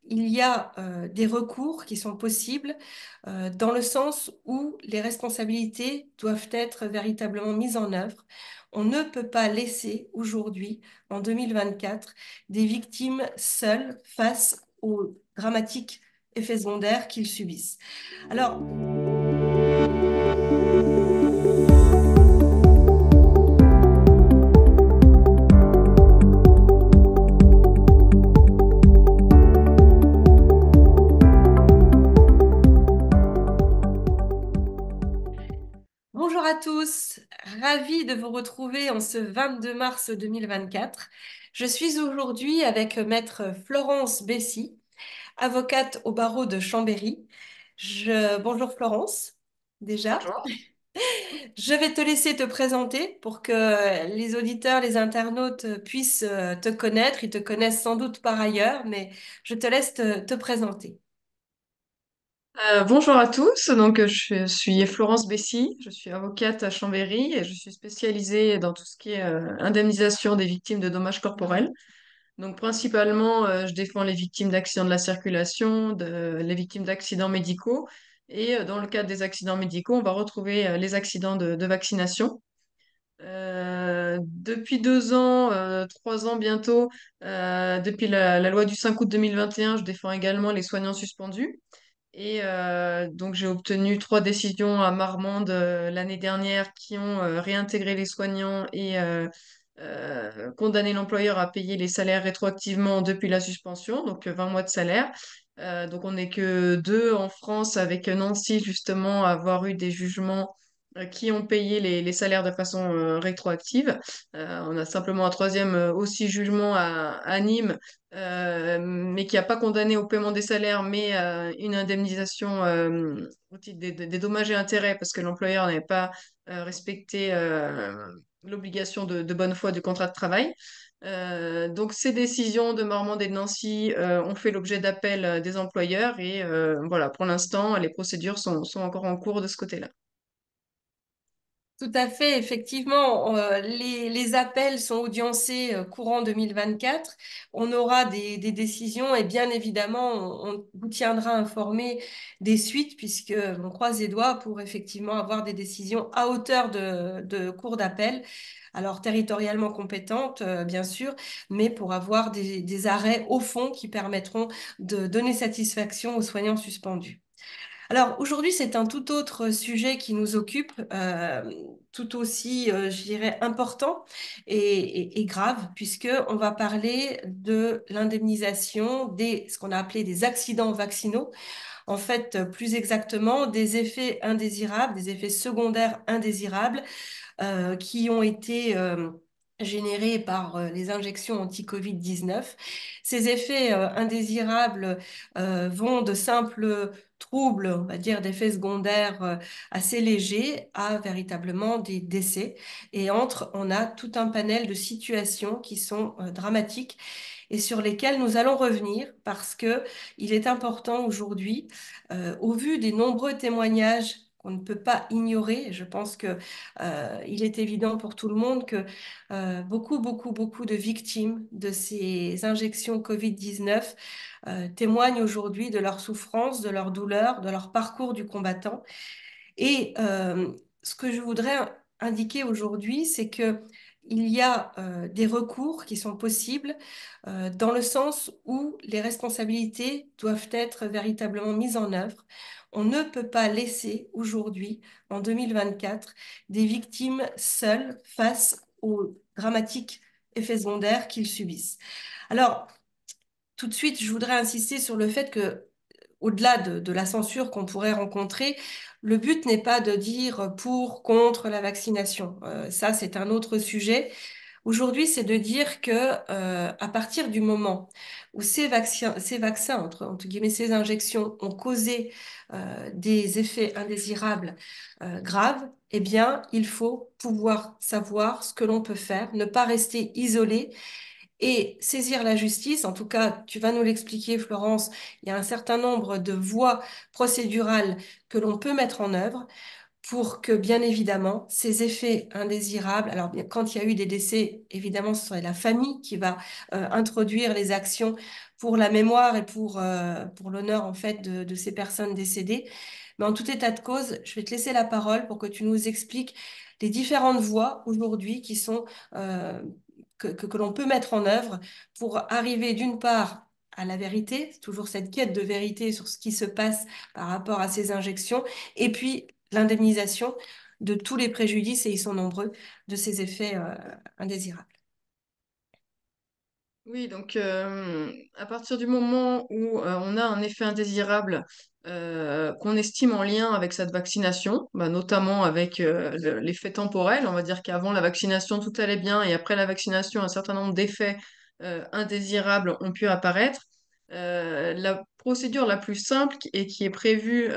il y a des recours qui sont possibles dans le sens où les responsabilités doivent être véritablement mises en œuvre. On ne peut pas laisser aujourd'hui, en 2024, des victimes seules face aux dramatiques effets secondaires qu'ils subissent. Alors, bonjour à tous, ravie de vous retrouver en ce 22 mars 2024. Je suis aujourd'hui avec Maître Florence Bessy, avocate au barreau de Chambéry. Bonjour Florence, déjà. Bonjour. Je vais te laisser te présenter pour que les auditeurs, les internautes puissent te connaître. Ils te connaissent sans doute par ailleurs, mais je te laisse te présenter. Bonjour à tous. Je suis Florence Bessy, je suis avocate à Chambéry et je suis spécialisée dans tout ce qui est indemnisation des victimes de dommages corporels. Donc, principalement, je défends les victimes d'accidents de la circulation, les victimes d'accidents médicaux. Et dans le cadre des accidents médicaux, on va retrouver les accidents de vaccination. Depuis 2 ans, 3 ans bientôt, depuis la loi du 5 août 2021, je défends également les soignants suspendus. Donc, j'ai obtenu 3 décisions à Marmande l'année dernière qui ont réintégré les soignants et condamné l'employeur à payer les salaires rétroactivement depuis la suspension, donc 20 mois de salaire. Donc, on n'est que deux en France avec Nancy, justement, à avoir eu des jugements qui ont payé les salaires de façon rétroactive. On a simplement un troisième aussi jugement à Nîmes mais qui n'a pas condamné au paiement des salaires, mais une indemnisation au titre des dommages et intérêts parce que l'employeur n'avait pas respecté l'obligation de bonne foi du contrat de travail. Donc ces décisions de Marmande et de Nancy ont fait l'objet d'appels des employeurs et voilà, pour l'instant, les procédures sont encore en cours de ce côté-là. Tout à fait, effectivement, les appels sont audiencés courant 2024. On aura des décisions et bien évidemment, on vous tiendra informé des suites puisque on croise les doigts pour effectivement avoir des décisions à hauteur de cour d'appel. Alors territorialement compétentes, bien sûr, mais pour avoir des arrêts au fond qui permettront de donner satisfaction aux soignants suspendus. Alors aujourd'hui, c'est un tout autre sujet qui nous occupe, tout aussi, je dirais, important et grave, puisque on va parler de l'indemnisation des, ce qu'on a appelé des accidents vaccinaux. En fait, plus exactement, des effets indésirables, des effets secondaires indésirables qui ont été générés par les injections anti-Covid-19. Ces effets indésirables vont de simples troubles, on va dire d'effets secondaires assez légers à véritablement des décès. Et entre, on a tout un panel de situations qui sont dramatiques et sur lesquelles nous allons revenir parce que il est important aujourd'hui, au vu des nombreux témoignages qu'on ne peut pas ignorer, je pense que il est évident pour tout le monde que beaucoup de victimes de ces injections Covid-19 témoignent aujourd'hui de leur souffrance, de leur douleur, de leur parcours du combattant. Et ce que je voudrais indiquer aujourd'hui, c'est que il y a des recours qui sont possibles dans le sens où les responsabilités doivent être véritablement mises en œuvre. On ne peut pas laisser aujourd'hui, en 2024, des victimes seules face aux dramatiques effets secondaires qu'ils subissent. Alors, tout de suite, je voudrais insister sur le fait que au-delà de la censure qu'on pourrait rencontrer, le but n'est pas de dire pour, contre la vaccination. Ça, c'est un autre sujet. Aujourd'hui, c'est de dire que à partir du moment où ces vaccins entre guillemets, ces injections ont causé des effets indésirables graves, eh bien, il faut pouvoir savoir ce que l'on peut faire, ne pas rester isolé et saisir la justice. En tout cas, tu vas nous l'expliquer, Florence, il y a un certain nombre de voies procédurales que l'on peut mettre en œuvre pour que, bien évidemment, ces effets indésirables, alors quand il y a eu des décès, évidemment, ce serait la famille qui va introduire les actions pour la mémoire et pour l'honneur en fait de ces personnes décédées. Mais en tout état de cause, je vais te laisser la parole pour que tu nous expliques les différentes voies aujourd'hui qui sont euh, que l'on peut mettre en œuvre pour arriver d'une part à la vérité, c'est toujours cette quête de vérité sur ce qui se passe par rapport à ces injections, et puis l'indemnisation de tous les préjudices, et ils sont nombreux, de ces effets indésirables. Oui, donc à partir du moment où on a un effet indésirable qu'on estime en lien avec cette vaccination, bah, notamment avec l'effet temporel, on va dire qu'avant la vaccination tout allait bien et après la vaccination un certain nombre d'effets indésirables ont pu apparaître. La procédure la plus simple et qui est prévue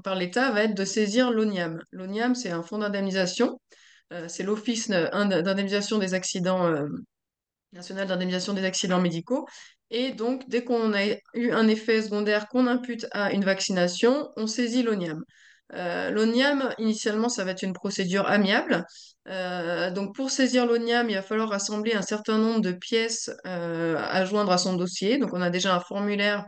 par l'État va être de saisir l'ONIAM. L'ONIAM, c'est un fonds d'indemnisation, c'est l'Office d'indemnisation des accidents nationale d'indemnisation des accidents médicaux. Et donc, dès qu'on a eu un effet secondaire qu'on impute à une vaccination, on saisit l'ONIAM. L'ONIAM, initialement, ça va être une procédure amiable. Donc, pour saisir l'ONIAM, il va falloir rassembler un certain nombre de pièces à joindre à son dossier. Donc, on a déjà un formulaire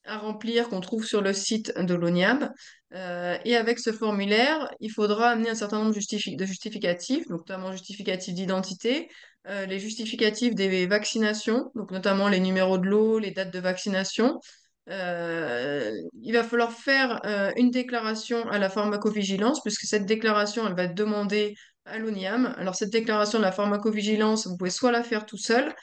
à remplir qu'on trouve sur le site de l'ONIAM. Et avec ce formulaire, il faudra amener un certain nombre de justificatifs, donc notamment justificatifs d'identité, les justificatifs des vaccinations, donc notamment les numéros de lot, les dates de vaccination. Il va falloir faire une déclaration à la pharmacovigilance, puisque cette déclaration, elle va être demandée à l'ONIAM. Alors cette déclaration de la pharmacovigilance, vous pouvez soit la faire tout seul,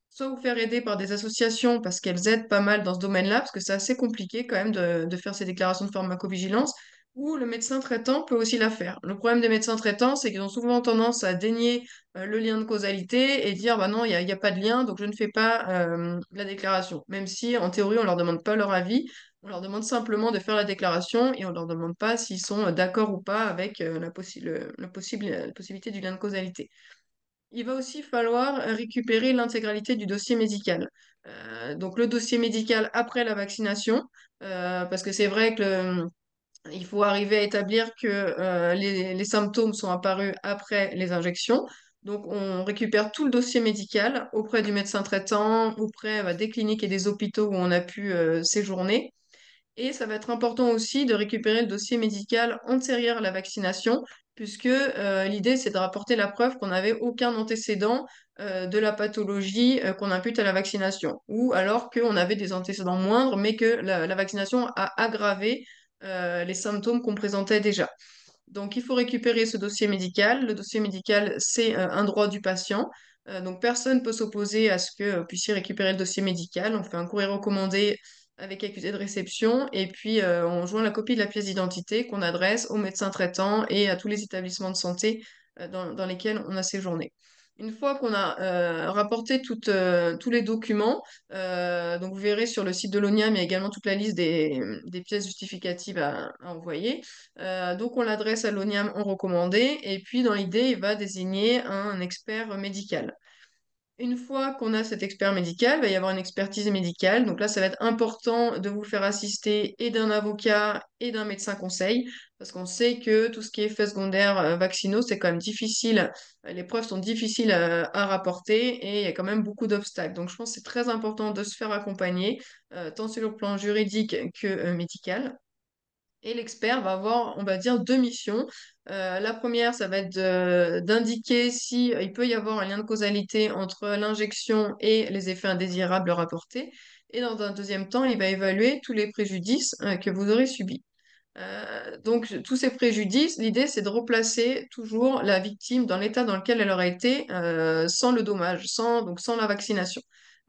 soit vous faire aider par des associations parce qu'elles aident pas mal dans ce domaine-là, parce que c'est assez compliqué quand même de faire ces déclarations de pharmacovigilance, ou le médecin traitant peut aussi la faire. Le problème des médecins traitants, c'est qu'ils ont souvent tendance à dénier le lien de causalité et dire bah non, il y a pas de lien, donc je ne fais pas la déclaration. Même si en théorie, on leur demande pas leur avis, on leur demande simplement de faire la déclaration et on leur demande pas s'ils sont d'accord ou pas avec la possibilité du lien de causalité. Il va aussi falloir récupérer l'intégralité du dossier médical. Donc le dossier médical après la vaccination, parce que c'est vrai que il faut arriver à établir que les symptômes sont apparus après les injections. Donc on récupère tout le dossier médical auprès du médecin traitant, auprès des cliniques et des hôpitaux où on a pu séjourner. Et ça va être important aussi de récupérer le dossier médical antérieur à la vaccination, puisque l'idée, c'est de rapporter la preuve qu'on n'avait aucun antécédent de la pathologie qu'on impute à la vaccination, ou alors qu'on avait des antécédents moindres, mais que la vaccination a aggravé les symptômes qu'on présentait déjà. Donc, il faut récupérer ce dossier médical. Le dossier médical, c'est un droit du patient. Donc, personne ne peut s'opposer à ce que vous puissiez récupérer le dossier médical. On fait un courrier recommandé avec accusé de réception et puis on joint la copie de la pièce d'identité qu'on adresse au médecin traitant et à tous les établissements de santé dans lesquels on a séjourné. Une fois qu'on a rapporté tous les documents, donc vous verrez sur le site de l'ONIAM, il y a également toute la liste des pièces justificatives à envoyer. Donc on l'adresse à l'ONIAM en recommandé et puis dans l'idée, il va désigner un expert médical. Une fois qu'on a cet expert médical, il va y avoir une expertise médicale. Donc là, ça va être important de vous faire assister et d'un avocat et d'un médecin conseil, parce qu'on sait que tout ce qui est effets secondaires vaccinaux, c'est quand même difficile. Les preuves sont difficiles à rapporter et il y a quand même beaucoup d'obstacles. Donc je pense que c'est très important de se faire accompagner, tant sur le plan juridique que médical. Et l'expert va avoir, on va dire, deux missions. La première, ça va être d'indiquer si il peut y avoir un lien de causalité entre l'injection et les effets indésirables rapportés. Et dans un deuxième temps, il va évaluer tous les préjudices que vous aurez subis. Donc, tous ces préjudices, l'idée, c'est de replacer toujours la victime dans l'état dans lequel elle aurait été sans le dommage, sans la vaccination,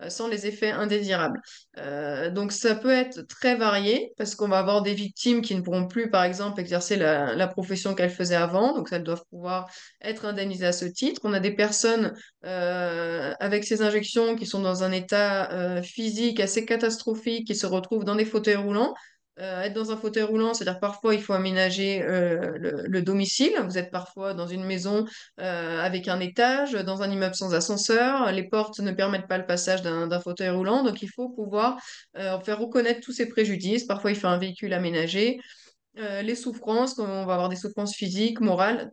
sans les effets indésirables. Donc, ça peut être très varié parce qu'on va avoir des victimes qui ne pourront plus, par exemple, exercer la profession qu'elles faisaient avant, donc elles doivent pouvoir être indemnisées à ce titre. On a des personnes avec ces injections qui sont dans un état physique assez catastrophique, qui se retrouvent dans des fauteuils roulants. Être dans un fauteuil roulant, c'est-à-dire parfois il faut aménager le domicile. Vous êtes parfois dans une maison avec un étage, dans un immeuble sans ascenseur. Les portes ne permettent pas le passage d'un fauteuil roulant, donc il faut pouvoir faire reconnaître tous ces préjudices. Parfois il faut un véhicule aménagé. Les souffrances, quand on va avoir des souffrances physiques, morales,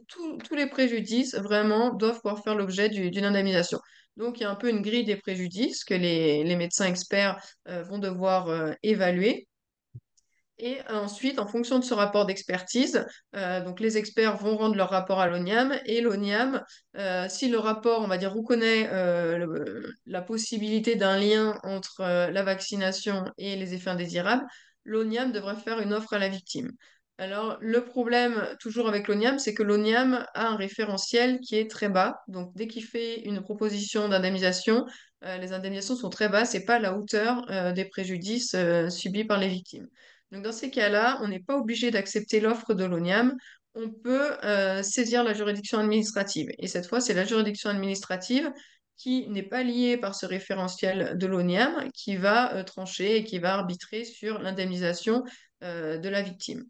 tous les préjudices vraiment doivent pouvoir faire l'objet d'une indemnisation. Donc, il y a un peu une grille des préjudices que les médecins experts vont devoir évaluer. Et ensuite, en fonction de ce rapport d'expertise, donc les experts vont rendre leur rapport à l'ONIAM et l'ONIAM, si le rapport, on va dire, reconnaît la possibilité d'un lien entre la vaccination et les effets indésirables, l'ONIAM devrait faire une offre à la victime. Alors, le problème toujours avec l'ONIAM, c'est que l'ONIAM a un référentiel qui est très bas. Donc, dès qu'il fait une proposition d'indemnisation, les indemnisations sont très basses et pas à la hauteur des préjudices subis par les victimes. Donc dans ces cas-là, on n'est pas obligé d'accepter l'offre de l'ONIAM. On peut saisir la juridiction administrative. Et cette fois, c'est la juridiction administrative qui n'est pas liée par ce référentiel de l'ONIAM qui va trancher et qui va arbitrer sur l'indemnisation de la victime.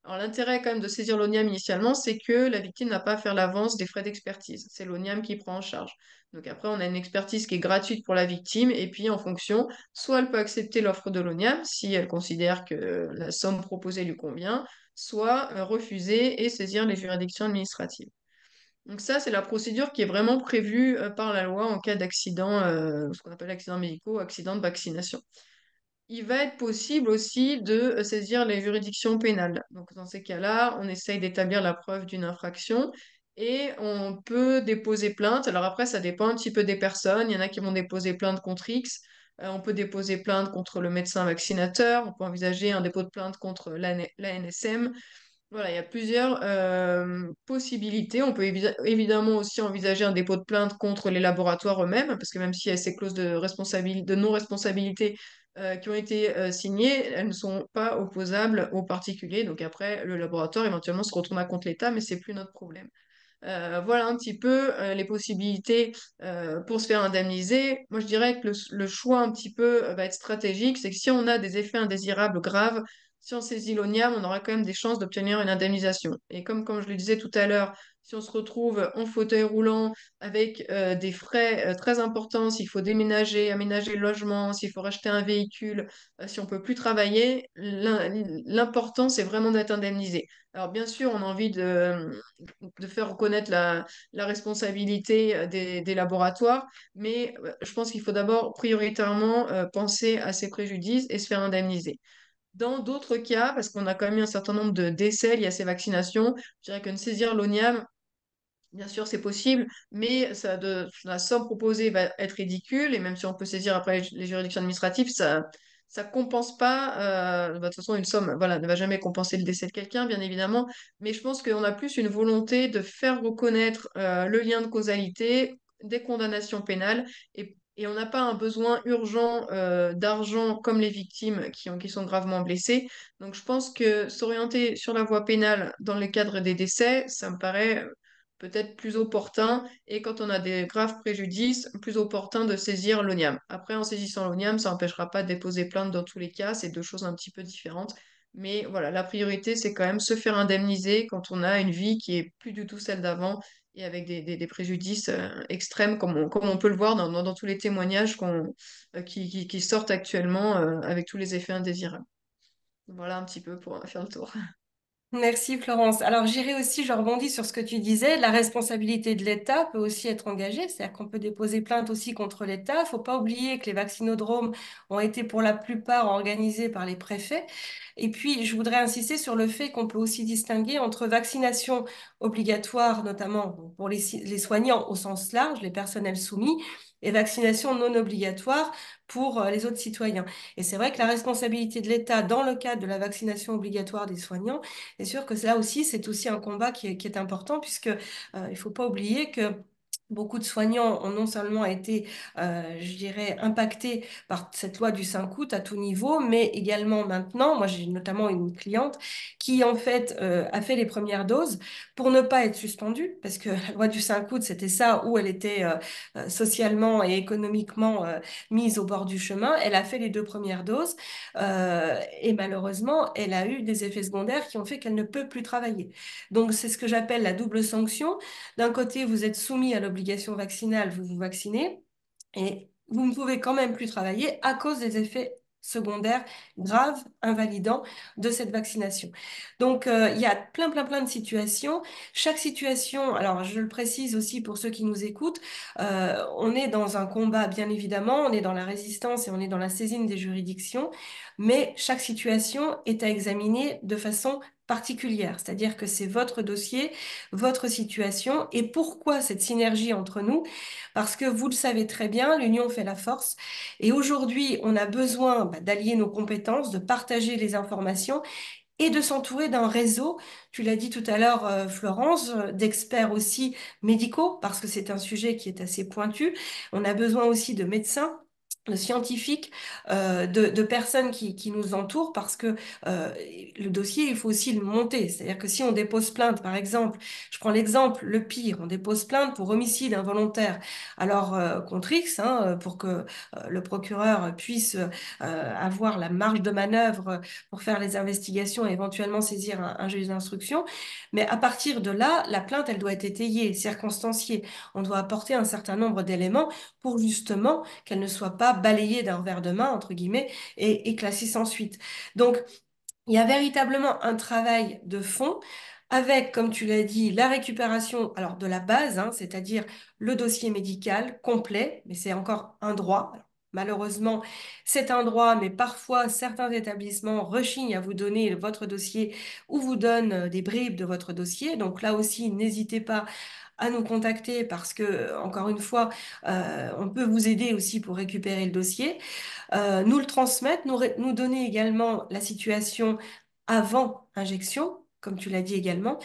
Alors l'intérêt quand même de saisir l'ONIAM initialement, c'est que la victime n'a pas à faire l'avance des frais d'expertise. C'est l'ONIAM qui prend en charge. Donc après, on a une expertise qui est gratuite pour la victime et puis en fonction, soit elle peut accepter l'offre de l'ONIAM si elle considère que la somme proposée lui convient, soit refuser et saisir les juridictions administratives. Donc ça, c'est la procédure qui est vraiment prévue par la loi en cas d'accident, ce qu'on appelle accident médicaux, accident de vaccination. Il va être possible aussi de saisir les juridictions pénales. Donc, dans ces cas-là, on essaye d'établir la preuve d'une infraction et on peut déposer plainte. Alors après, ça dépend un petit peu des personnes. Il y en a qui vont déposer plainte contre X. On peut déposer plainte contre le médecin vaccinateur. On peut envisager un dépôt de plainte contre l'ANSM. Voilà, il y a plusieurs possibilités. On peut évidemment aussi envisager un dépôt de plainte contre les laboratoires eux-mêmes, parce que même s'il y a ces clauses de non-responsabilité qui ont été signées, elles ne sont pas opposables aux particuliers. Donc après, le laboratoire éventuellement se retourna contre l'État, mais c'est plus notre problème. Voilà un petit peu les possibilités pour se faire indemniser. Moi, je dirais que le choix un petit peu va être stratégique. C'est que si on a des effets indésirables graves, si on saisit l'ONIAM, on aura quand même des chances d'obtenir une indemnisation. Et comme je le disais tout à l'heure, si on se retrouve en fauteuil roulant avec des frais très importants, s'il faut déménager, aménager le logement, s'il faut racheter un véhicule, si on peut plus travailler, l'important, c'est vraiment d'être indemnisé. Alors bien sûr, on a envie de faire reconnaître la responsabilité des laboratoires, mais je pense qu'il faut d'abord prioritairement penser à ces préjudices et se faire indemniser. Dans d'autres cas, parce qu'on a quand même eu un certain nombre de décès liés à ces vaccinations, je dirais que saisir l'ONIAM, bien sûr, c'est possible, mais la somme proposée va être ridicule, et même si on peut saisir après les juridictions administratives, ça compense pas, de toute façon, une somme, voilà, ne va jamais compenser le décès de quelqu'un, bien évidemment, mais je pense qu'on a plus une volonté de faire reconnaître le lien de causalité des condamnations pénales, et on n'a pas un besoin urgent d'argent comme les victimes qui sont gravement blessées. Donc je pense que s'orienter sur la voie pénale dans le cadre des décès, ça me paraît peut-être plus opportun, et quand on a des graves préjudices, plus opportun de saisir l'ONIAM. Après, en saisissant l'ONIAM, ça n'empêchera pas de déposer plainte dans tous les cas, c'est deux choses un petit peu différentes. Mais voilà, la priorité, c'est quand même se faire indemniser quand on a une vie qui est plus du tout celle d'avant et avec des préjudices extrêmes, comme on peut le voir dans tous les témoignages qui sortent actuellement avec tous les effets indésirables. Voilà un petit peu pour faire le tour. Merci Florence. Alors j'irai aussi, je rebondis sur ce que tu disais, la responsabilité de l'État peut aussi être engagée, c'est-à-dire qu'on peut déposer plainte aussi contre l'État. Il ne faut pas oublier que les vaccinodromes ont été pour la plupart organisés par les préfets. Et puis je voudrais insister sur le fait qu'on peut aussi distinguer entre vaccination obligatoire, notamment pour les soignants au sens large, les personnels soumis, et vaccination non obligatoire pour les autres citoyens. Et c'est vrai que la responsabilité de l'État dans le cadre de la vaccination obligatoire des soignants, c'est sûr que là aussi, c'est aussi un combat qui est important puisque il faut pas oublier que beaucoup de soignants ont non seulement été, je dirais, impactés par cette loi du 5 août à tout niveau, mais également maintenant, moi j'ai notamment une cliente qui en fait a fait les premières doses pour ne pas être suspendue, parce que la loi du 5 août, c'était ça, où elle était socialement et économiquement mise au bord du chemin. Elle a fait les deux premières doses et malheureusement, elle a eu des effets secondaires qui ont fait qu'elle ne peut plus travailler. Donc c'est ce que j'appelle la double sanction. D'un côté, vous êtes soumis à l'obligation vaccinale, vous vous vaccinez, et vous ne pouvez quand même plus travailler à cause des effets secondaires graves, invalidants de cette vaccination. Donc, il y a plein de situations. Chaque situation, alors je le précise aussi pour ceux qui nous écoutent, on est dans un combat, bien évidemment, on est dans la résistance et on est dans la saisine des juridictions, mais chaque situation est à examiner de façon particulière, c'est-à-dire que c'est votre dossier, votre situation et pourquoi cette synergie entre nous? Parce que vous le savez très bien, l'union fait la force et aujourd'hui, on a besoin d'allier nos compétences, de partager les informations et de s'entourer d'un réseau, tu l'as dit tout à l'heure, Florence, d'experts aussi médicaux, parce que c'est un sujet qui est assez pointu. On a besoin aussi de médecins, de scientifiques, de personnes qui nous entourent, parce que euh, le dossier, il faut aussi le monter. C'est-à-dire que si on dépose plainte, par exemple, je prends l'exemple le pire, on dépose plainte pour homicide involontaire, alors contre X, hein, pour que le procureur puisse avoir la marge de manœuvre pour faire les investigations et éventuellement saisir un juge d'instruction. Mais à partir de là, la plainte, elle doit être étayée, circonstanciée. On doit apporter un certain nombre d'éléments pour justement qu'elle ne soit pas balayée d'un revers de main, entre guillemets, et classée sans suite. Donc, il y a véritablement un travail de fond avec, comme tu l'as dit, la récupération alors de la base, hein, c'est-à-dire le dossier médical complet, mais c'est encore un droit. Alors, malheureusement, c'est un droit, mais parfois certains établissements rechignent à vous donner votre dossier ou vous donnent des bribes de votre dossier. Donc là aussi, n'hésitez pas à nous contacter parce que, encore une fois, on peut vous aider aussi pour récupérer le dossier, nous le transmettre, nous donner également la situation avant injection, comme tu l'as dit également,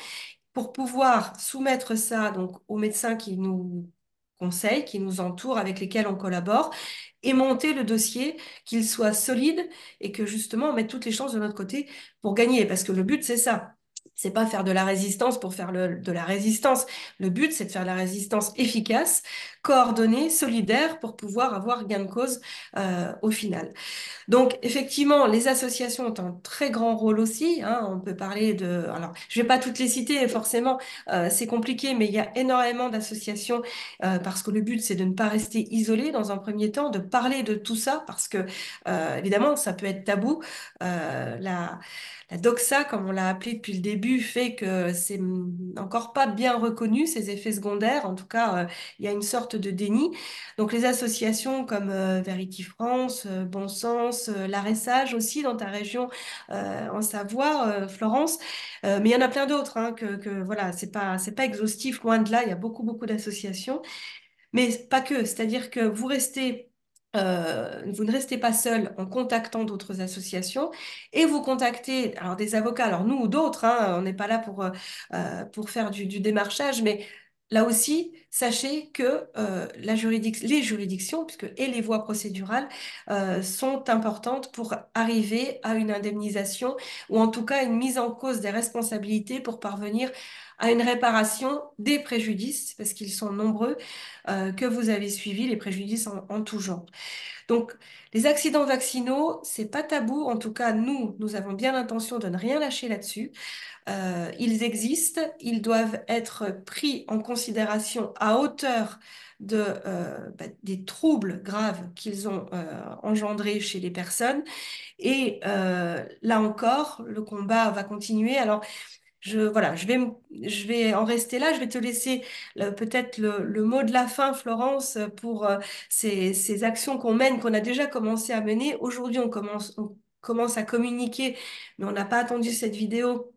pour pouvoir soumettre ça donc aux médecins qui nous conseillent, qui nous entourent, avec lesquels on collabore, et monter le dossier, qu'il soit solide et que justement on mette toutes les chances de notre côté pour gagner. Parce que le but, c'est ça. C'est pas faire de la résistance pour faire de la résistance. Le but, c'est de faire de la résistance efficace, coordonnée, solidaire pour pouvoir avoir gain de cause au final. Donc, effectivement, les associations ont un très grand rôle aussi, hein. On peut parler de... Alors, je ne vais pas toutes les citer, forcément, c'est compliqué, mais il y a énormément d'associations parce que le but, c'est de ne pas rester isolé dans un premier temps, de parler de tout ça parce que, évidemment, ça peut être tabou. La doxa, comme on l'a appelé depuis le début, fait que c'est encore pas bien reconnu, ces effets secondaires. En tout cas, il y a une sorte de déni. Donc les associations comme Verity France, Bon Sens, l'ARESAGE aussi dans ta région en Savoie, Florence, mais il y en a plein d'autres hein, voilà, c'est pas exhaustif, loin de là, il y a beaucoup d'associations. Mais pas que, c'est-à-dire que vous ne restez pas seul en contactant d'autres associations et vous contactez alors des avocats, alors nous ou d'autres, hein, on n'est pas là pour faire du démarchage, mais là aussi, sachez que les juridictions, puisque, et les voies procédurales sont importantes pour arriver à une indemnisation ou en tout cas une mise en cause des responsabilités pour parvenir à une réparation des préjudices, parce qu'ils sont nombreux que vous avez suivi, les préjudices en tout genre. Donc, les accidents vaccinaux, c'est pas tabou. En tout cas, nous avons bien l'intention de ne rien lâcher là-dessus. Ils existent, ils doivent être pris en considération à hauteur des troubles graves qu'ils ont engendrés chez les personnes. Et là encore, le combat va continuer. Alors, voilà, je vais en rester là. Je vais te laisser peut-être le mot de la fin, Florence, pour ces actions qu'on mène, qu'on a déjà commencé à mener. Aujourd'hui, on commence à communiquer, mais on n'a pas attendu cette vidéo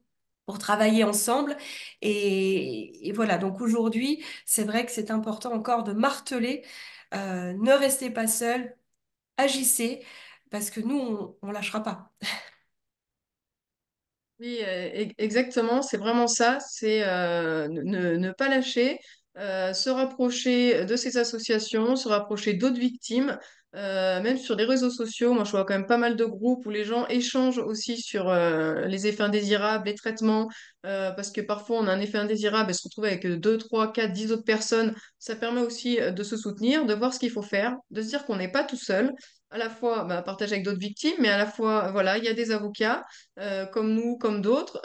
pour travailler ensemble. Et voilà, donc aujourd'hui, c'est vrai que c'est important encore de marteler, ne restez pas seuls, agissez, parce que nous, on lâchera pas. Oui, exactement, c'est vraiment ça, c'est ne pas lâcher, se rapprocher de ces associations, se rapprocher d'autres victimes, même sur les réseaux sociaux. Moi, je vois quand même pas mal de groupes où les gens échangent aussi sur les effets indésirables, les traitements, parce que parfois on a un effet indésirable et se retrouve avec 2, 3, 4, 10 autres personnes. Ça permet aussi de se soutenir, de voir ce qu'il faut faire, de se dire qu'on n'est pas tout seul. À la fois partager avec d'autres victimes, mais à la fois, voilà, il y a des avocats comme nous, comme d'autres.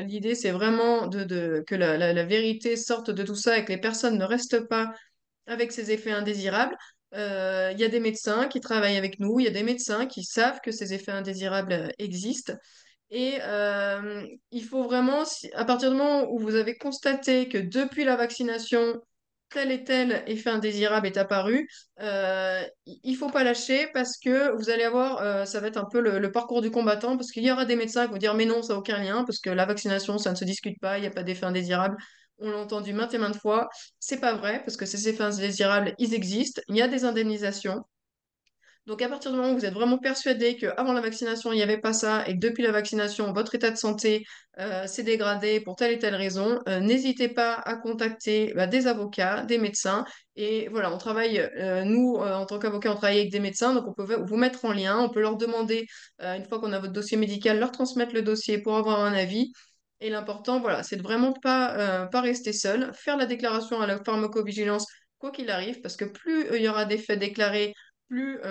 L'idée, c'est vraiment que la vérité sorte de tout ça et que les personnes ne restent pas avec ces effets indésirables. Il y a des médecins qui travaillent avec nous, il y a des médecins qui savent que ces effets indésirables existent. Et il faut vraiment, à partir du moment où vous avez constaté que depuis la vaccination, tel et tel effet indésirable est apparu, il faut pas lâcher parce que vous allez avoir, ça va être un peu le parcours du combattant, parce qu'il y aura des médecins qui vont dire mais non, ça n'a aucun lien, parce que la vaccination, ça ne se discute pas, il n'y a pas d'effet indésirable. On l'a entendu maintes et maintes fois. C'est pas vrai, parce que ces effets indésirables, ils existent. Il y a des indemnisations. Donc, à partir du moment où vous êtes vraiment persuadé qu'avant la vaccination, il n'y avait pas ça et que depuis la vaccination, votre état de santé s'est dégradé pour telle et telle raison, n'hésitez pas à contacter des avocats, des médecins. Et voilà, on travaille, nous, en tant qu'avocats, on travaille avec des médecins, donc on peut vous mettre en lien, on peut leur demander, une fois qu'on a votre dossier médical, leur transmettre le dossier pour avoir un avis. Et l'important, voilà, c'est de vraiment pas rester seul, faire la déclaration à la pharmacovigilance, quoi qu'il arrive, parce que plus il y aura des faits déclarés, plus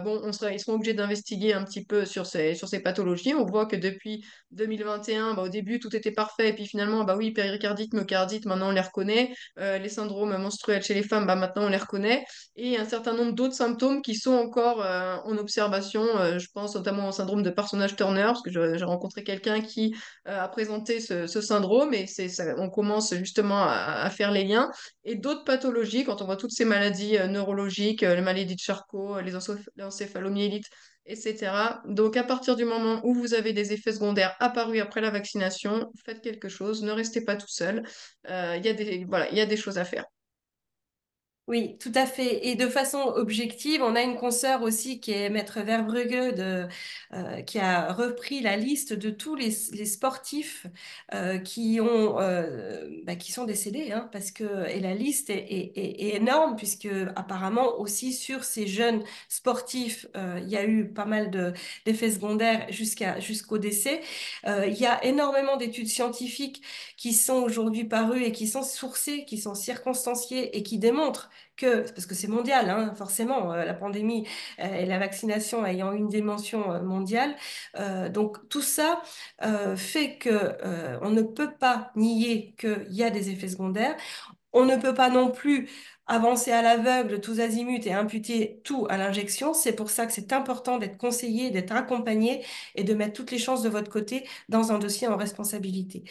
bon, ils seront obligés d'investiguer un petit peu sur ces pathologies. On voit que depuis 2021, au début, tout était parfait, et puis finalement, bah oui, péricardite, myocardite, maintenant on les reconnaît. Les syndromes menstruels chez les femmes, bah maintenant on les reconnaît. Et un certain nombre d'autres symptômes qui sont encore en observation. Je pense notamment au syndrome de Parsonage-Turner, parce que j'ai rencontré quelqu'un qui a présenté ce syndrome, et on commence justement à faire les liens et d'autres pathologies, quand on voit toutes ces maladies neurologiques, les maladies de Charcot, l'encéphalomyélite, etc. Donc, à partir du moment où vous avez des effets secondaires apparus après la vaccination, faites quelque chose, ne restez pas tout seul. Voilà, il y a des choses à faire. Oui, tout à fait. Et de façon objective, on a une consoeur aussi qui est Maître Verbrugge, qui a repris la liste de tous les sportifs qui sont décédés, hein, et la liste est énorme, puisque apparemment aussi sur ces jeunes sportifs, il y a eu pas mal d'effets secondaires jusqu'au décès. Il y a énormément d'études scientifiques qui sont aujourd'hui parues et qui sont sourcées, qui sont circonstanciées et qui démontrent parce que c'est mondial, hein, forcément, la pandémie et la vaccination ayant une dimension mondiale. Donc tout ça fait que on ne peut pas nier qu'il y a des effets secondaires. On ne peut pas non plus avancer à l'aveugle, tous azimuts et imputer tout à l'injection. C'est pour ça que c'est important d'être conseillé, d'être accompagné et de mettre toutes les chances de votre côté dans un dossier en responsabilité.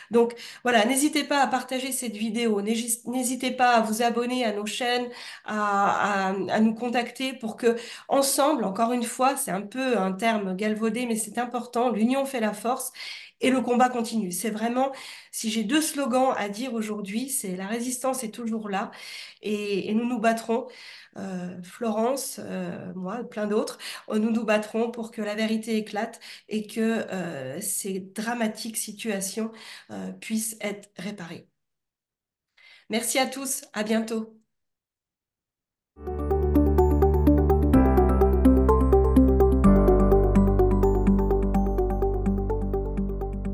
Donc voilà, n'hésitez pas à partager cette vidéo, n'hésitez pas à vous abonner à nos chaînes, à nous contacter pour que ensemble, encore une fois, c'est un peu un terme galvaudé, mais c'est important, l'union fait la force. Et le combat continue. C'est vraiment, si j'ai deux slogans à dire aujourd'hui, c'est la résistance est toujours là et nous nous battrons. Florence, moi, plein d'autres, nous nous battrons pour que la vérité éclate et que ces dramatiques situations puissent être réparées. Merci à tous, à bientôt.